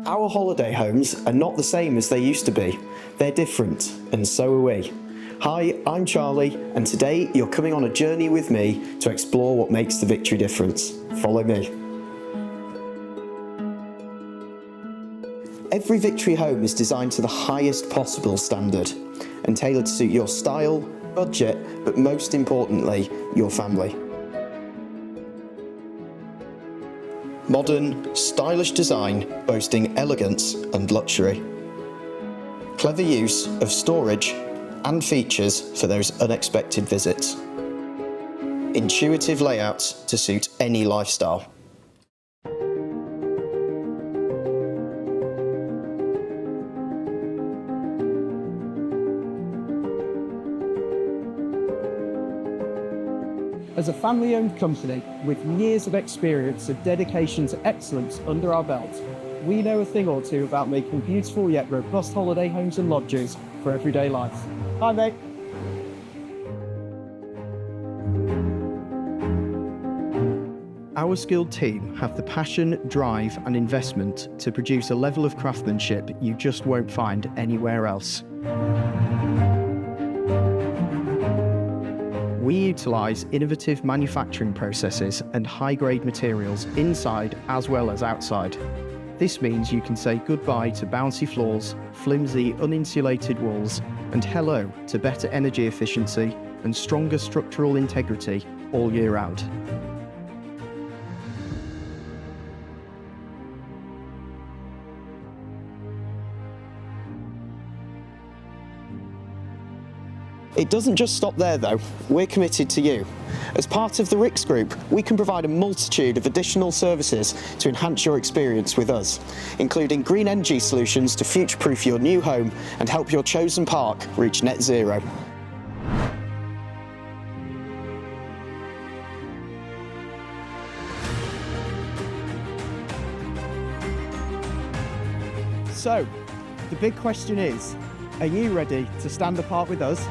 Our holiday homes are not the same as they used to be. They're different, and so are we. Hi, I'm Charlie, and today you're coming on a journey with me to explore what makes the Victory difference. Follow me. Every Victory home is designed to the highest possible standard and tailored to suit your style, budget, but most importantly, your family. Modern, stylish design boasting elegance and luxury. Clever use of storage and features for those unexpected visits. Intuitive layouts to suit any lifestyle. As a family-owned company with years of experience and dedication to excellence under our belt, we know a thing or two about making beautiful yet robust holiday homes and lodges for everyday life. Hi, mate. Our skilled team have the passion, drive and investment to produce a level of craftsmanship you just won't find anywhere else. We utilise innovative manufacturing processes and high-grade materials inside as well as outside. This means you can say goodbye to bouncy floors, flimsy uninsulated walls, and hello to better energy efficiency and stronger structural integrity all year round. It doesn't just stop there though, we're committed to you. As part of the Rix Group, we can provide a multitude of additional services to enhance your experience with us, including green energy solutions to future-proof your new home and help your chosen park reach net zero. So, the big question is, are you ready to stand apart with us?